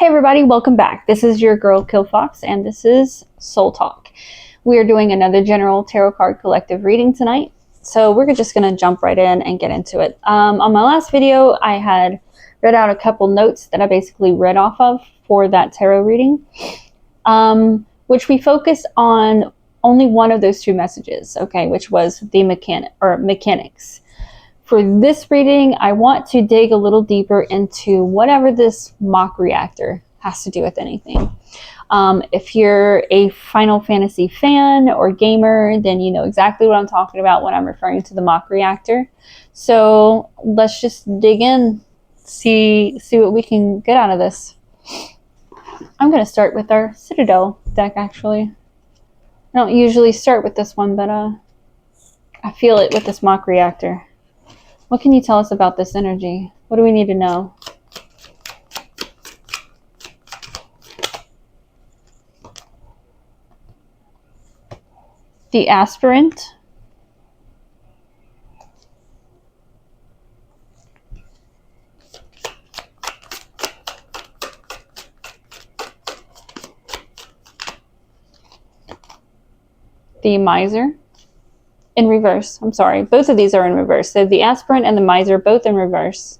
Hey everybody, welcome back. This is your girl Kilfox and this is Soul Talk. We are doing another general tarot card collective reading tonight. So we're just going to jump right in and get into it. On my last video, I had read out a couple notes that I basically read off of for that tarot reading, which we focused on only one of those two messages, okay, which was the mechanics. For this reading, I want to dig a little deeper into whatever this mock reactor has to do with anything. If you're a Final Fantasy fan or gamer, then you know exactly what I'm talking about when I'm referring to the mock reactor. So let's just dig in, see what we can get out of this. I'm going to start with our Citadel deck, actually. I don't usually start with this one, but I feel it with this mock reactor. What can you tell us about this energy? What do we need to know? The aspirant. The miser. In reverse. I'm sorry. Both of these are in reverse. So the aspirant and the miser, both in reverse.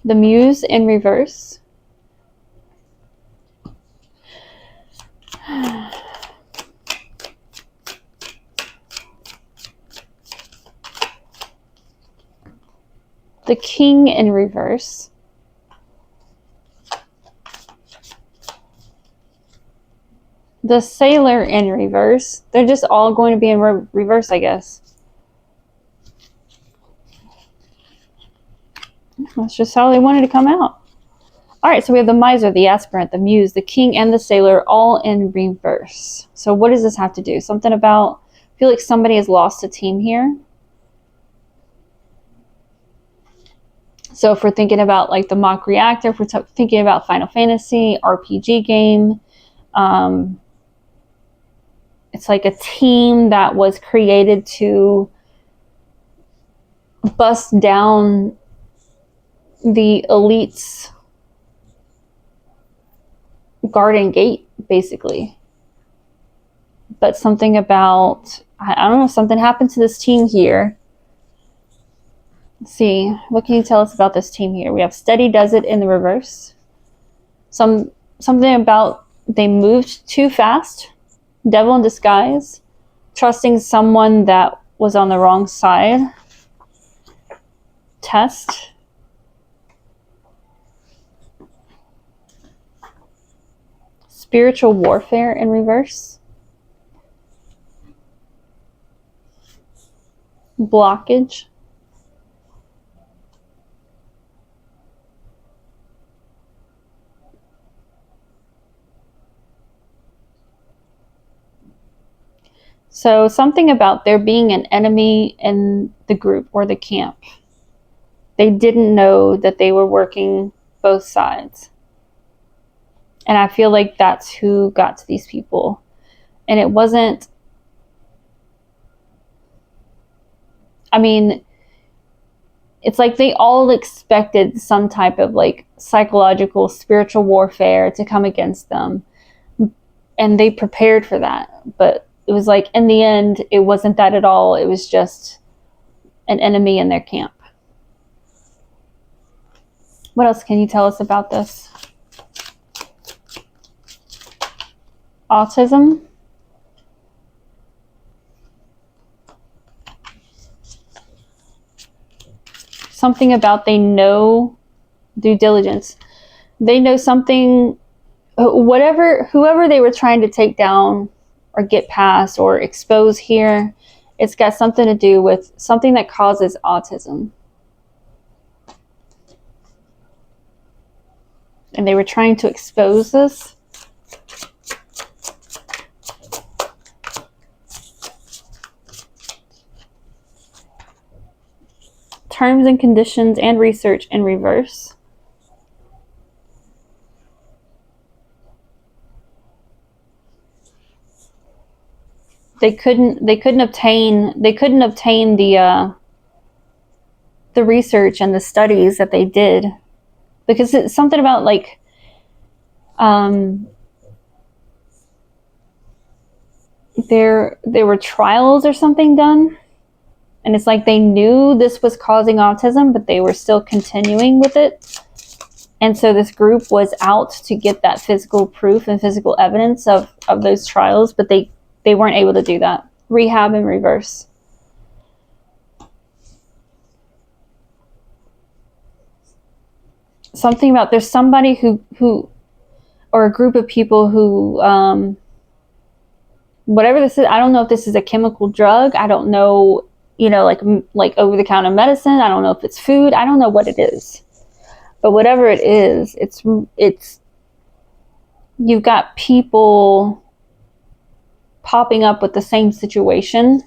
The muse in reverse. The king in reverse. The sailor in reverse. They're just all going to be in reverse, I guess. That's just how they wanted to come out. All right, so we have the miser, the aspirant, the muse, the king, and the sailor all in reverse. So what does this have to do? Something about, I feel like somebody has lost a team here. So if we're thinking about like the mock reactor, if we're thinking about Final Fantasy, RPG game, it's like a team that was created to bust down the elite's garden gate, basically. But something about, I don't know, something happened to this team here. Let's see, what can you tell us about this team here? We have Steady Does It in the reverse. Something about they moved too fast. Devil in disguise. Trusting someone that was on the wrong side. Test. Spiritual warfare in reverse. Blockage. So something about there being an enemy in the group or the camp. They didn't know that they were working both sides. And I feel like that's who got to these people. And it wasn't, I mean, it's like they all expected some type of like psychological, spiritual warfare to come against them. And they prepared for that. But it was like, in the end, it wasn't that at all. It was just an enemy in their camp. What else can you tell us about this? Autism. Something about they know due diligence. They know something, whoever they were trying to take down or get past or expose here, it's got something to do with something that causes autism. And they were trying to expose this. Terms and conditions and research in reverse. they couldn't obtain the research and the studies that they did, because it's something about like there were trials or something done, and it's like they knew this was causing autism, but they were still continuing with it. And so this group was out to get that physical proof and physical evidence of those trials, but they weren't able to do that. Rehab and reverse. Something about there's somebody who or a group of people who whatever this is, I don't know if this is a chemical drug. I don't know, like over-the-counter medicine. I don't know if it's food. I don't know what it is. But whatever it is, it's you've got people popping up with the same situation,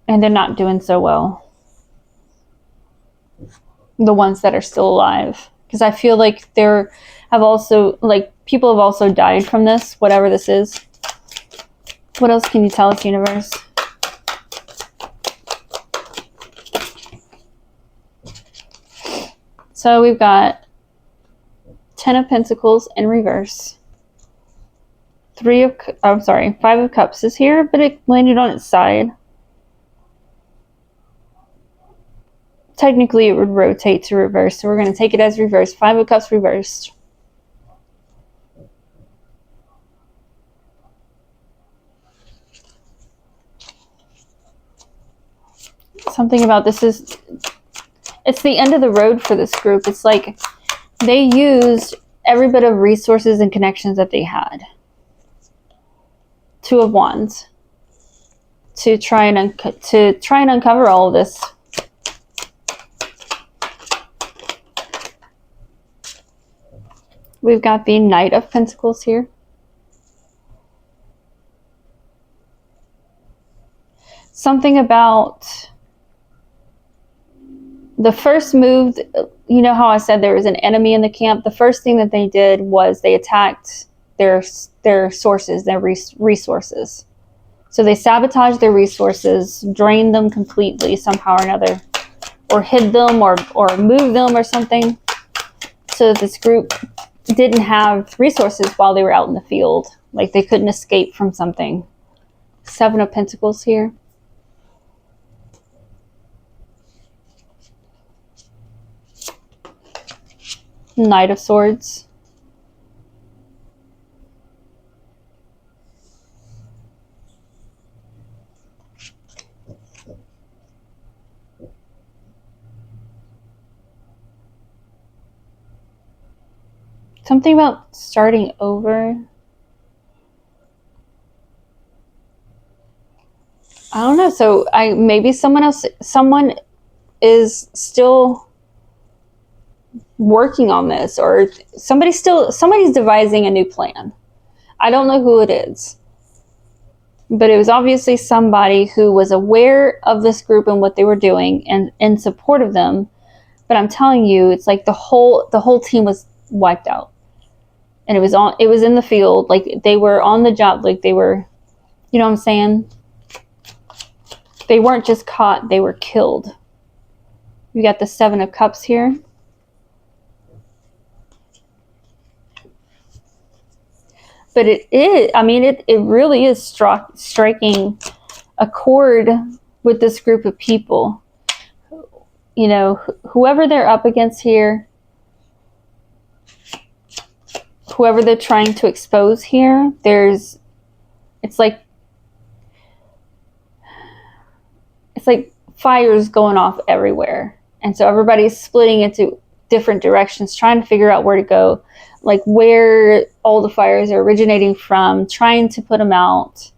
and they're not doing so well. The ones that are still alive, because I feel like people have also died from this, whatever this is. What else can you tell us, universe? So we've got 10 of Pentacles in reverse. 5 of Cups is here, but it landed on its side. Technically, it would rotate to reverse, so we're going to take it as reverse. 5 of Cups reversed. Something about this is, it's the end of the road for this group. It's like they used every bit of resources and connections that they had. 2 of Wands to try and uncover all of this. We've got the Knight of Pentacles here. Something about the first move, you know how I said there was an enemy in the camp? The first thing that they did was they attacked their sources, their resources. So they sabotaged their resources, drained them completely somehow or another, or hid them or moved them or something, so that this group didn't have resources while they were out in the field. Like they couldn't escape from something. 7 of Pentacles here. Knight of Swords. Something about starting over. I don't know. So maybe someone is still working on this, or somebody's devising a new plan. I don't know who it is, but it was obviously somebody who was aware of this group and what they were doing and in support of them. But I'm telling you, it's like the whole team was wiped out, and it was in the field, like they were on the job, like they were, you know what I'm saying? They weren't just caught, they were killed. We got the 7 of Cups here. But it really is striking a chord with this group of people. You know, whoever they're up against here, whoever they're trying to expose here, it's like fires going off everywhere. And so everybody's splitting into different directions, trying to figure out where to go, like where all the fires are originating from, trying to put them out.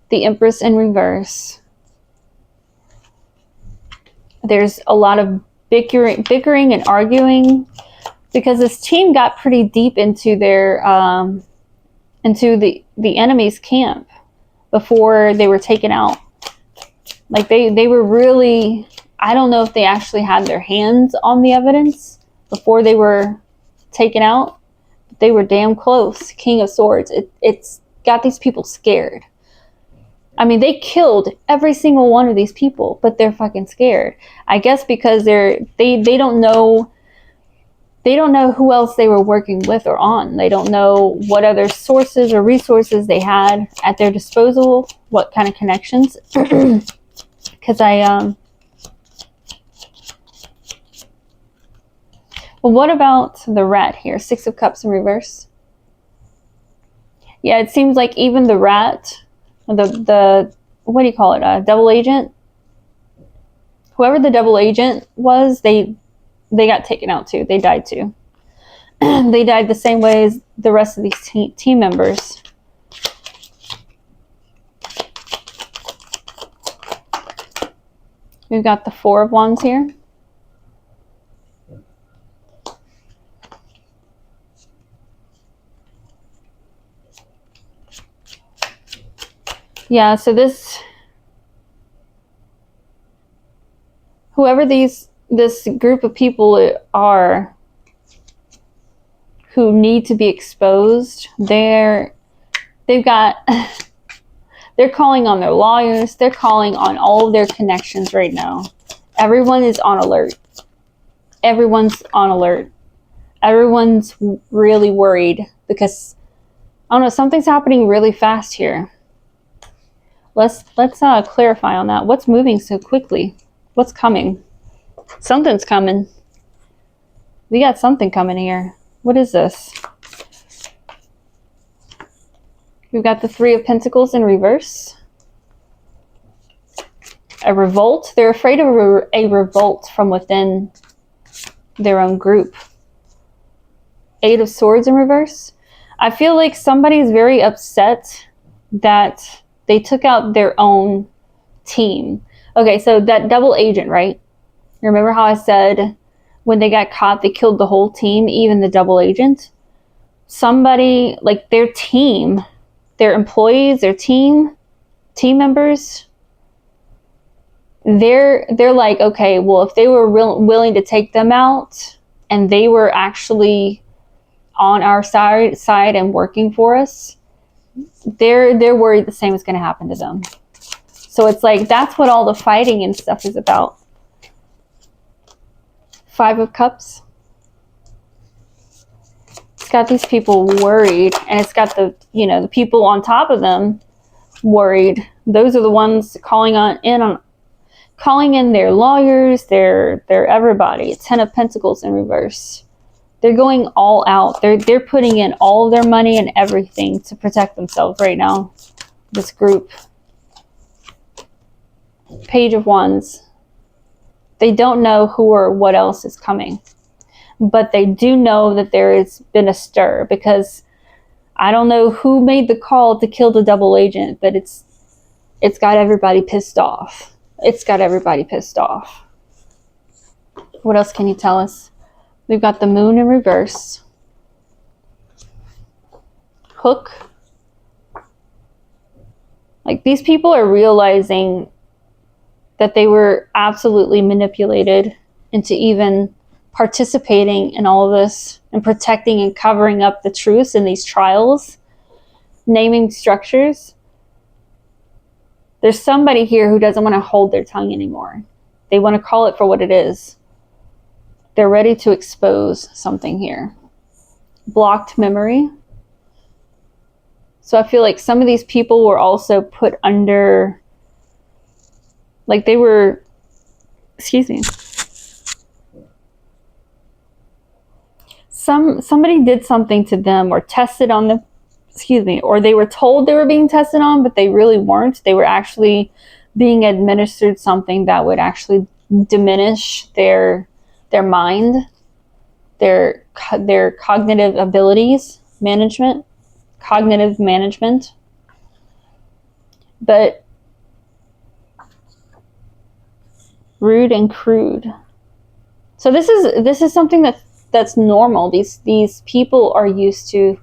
The Empress in reverse. There's a lot of bickering and arguing, because this team got pretty deep into their into the enemy's camp before they were taken out. Like they were really, I don't know if they actually had their hands on the evidence before they were taken out. They were damn close. King of Swords. got these people scared. I mean, they killed every single one of these people, but they're fucking scared. I guess because they don't know who else they were working with or on. They don't know what other sources or resources they had at their disposal, what kind of connections. Because well, what about the rat here? 6 of Cups in reverse. Yeah, it seems like even the rat, the what do you call it? Double agent. Whoever the double agent was, they got taken out too. They died too. They died the same way as the rest of these team members. We've got the 4 of Wands here. Yeah, so whoever this group of people are who need to be exposed, they're calling on their lawyers. They're calling on all of their connections right now. Everyone is on alert. Everyone's on alert. Everyone's really worried because, I don't know, something's happening really fast here. Let's clarify on that. What's moving so quickly? What's coming? Something's coming. We got something coming here. What is this? We've got the 3 of Pentacles in reverse. A revolt. They're afraid of a revolt from within their own group. 8 of Swords in reverse. I feel like somebody's very upset that they took out their own team. Okay, so that double agent, right? Remember how I said when they got caught, they killed the whole team, even the double agent? Somebody, like their team, their employees, their team members, they're like, okay, well, if they were willing to take them out and they were actually on our side and working for us, they're worried the same is going to happen to them. So it's like, that's what all the fighting and stuff is about. 5 of Cups. It's got these people worried, and it's got the people on top of them worried. Those are the ones calling in their lawyers, their everybody. 10 of Pentacles in reverse. They're going all out. They're putting in all of their money and everything to protect themselves right now. This group. Page of Wands. They don't know who or what else is coming. But they do know that there has been a stir, because I don't know who made the call to kill the double agent, but it's got everybody pissed off. It's got everybody pissed off. What else can you tell us? We've got the Moon in reverse. Hook. Like, these people are realizing that they were absolutely manipulated into even participating in all of this and protecting and covering up the truths in these trials, naming structures. There's somebody here who doesn't want to hold their tongue anymore. They want to call it for what it is. They're ready to expose something here. Blocked memory. So I feel like some of these people were also put under, like they were, excuse me. Somebody did something to them or tested on them, or they were told they were being tested on, but they really weren't. They were actually being administered something that would actually diminish their mind, their cognitive abilities, cognitive management. But rude and crude. So this is something that's normal. These people are used to,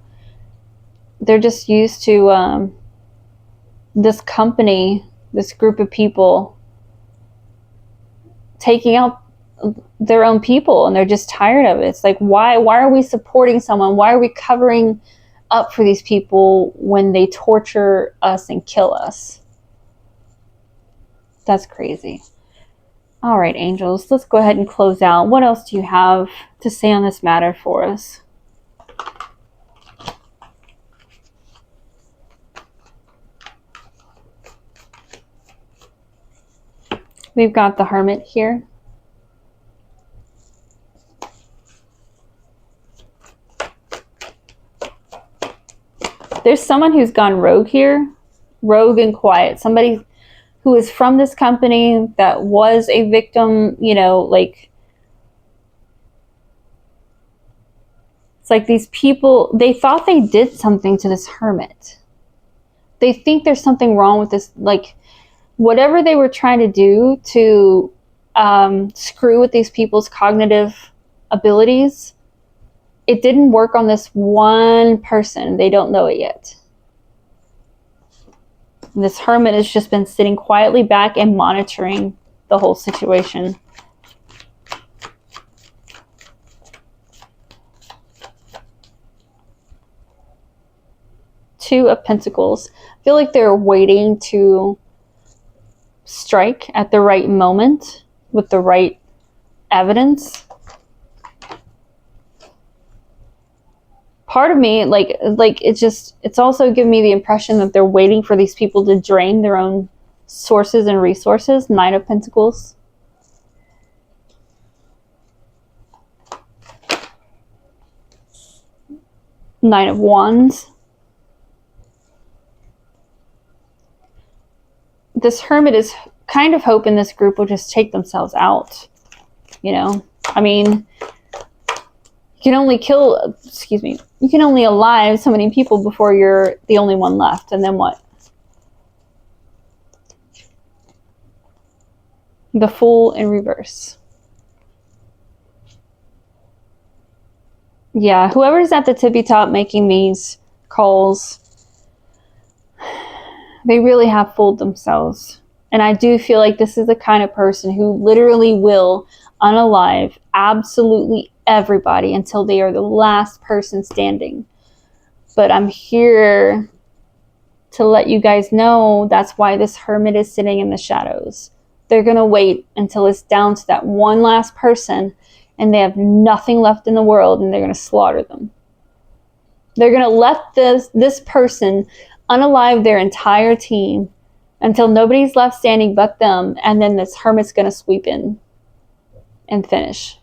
they're just used to this company, this group of people taking out their own people, and they're just tired of it. It's like, why are we supporting someone? Why are we covering up for these people when they torture us and kill us. That's crazy. All right, angels, let's go ahead and close out. What else do you have to say on this matter for us? We've got the Hermit here. There's someone who's gone rogue here. Rogue and quiet. Somebody who is from this company that was a victim, you know, like, it's like these people, they thought they did something to this Hermit. They think there's something wrong with this, like, whatever they were trying to do to screw with these people's cognitive abilities, it didn't work on this one person. They don't know it yet. This Hermit has just been sitting quietly back and monitoring the whole situation. Two of Pentacles. I feel like they're waiting to strike at the right moment with the right evidence. Part of me, like it's also giving me the impression that they're waiting for these people to drain their own sources and resources. Nine of Pentacles. Nine of Wands. This Hermit is kind of hoping this group will just take themselves out. You know, I mean, you can only kill, you can only alive so many people before you're the only one left. And then what? The Fool in reverse. Yeah, whoever's at the tippy top making these calls, they really have fooled themselves. And I do feel like this is the kind of person who literally will unalive absolutely everybody until they are the last person standing. But I'm here to let you guys know that's why this Hermit is sitting in the shadows. They're going to wait until it's down to that one last person and they have nothing left in the world, and they're going to slaughter them. They're going to let this person unalive their entire team until nobody's left standing but them, and then this Hermit's going to sweep in and finish.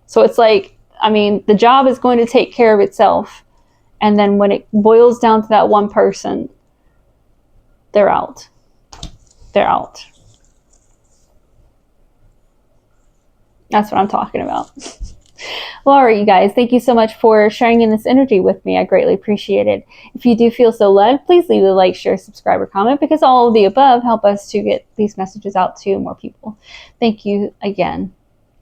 So it's like, I mean, the job is going to take care of itself, and then when it boils down to that one person, they're out. They're out. That's what I'm talking about. Well, all right, you guys, thank you so much for sharing in this energy with me. I greatly appreciate it. If you do feel so led, please leave a like, share, subscribe, or comment, because all of the above help us to get these messages out to more people. Thank you again.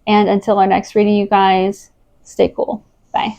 And until our next reading, you guys, stay cool. Bye.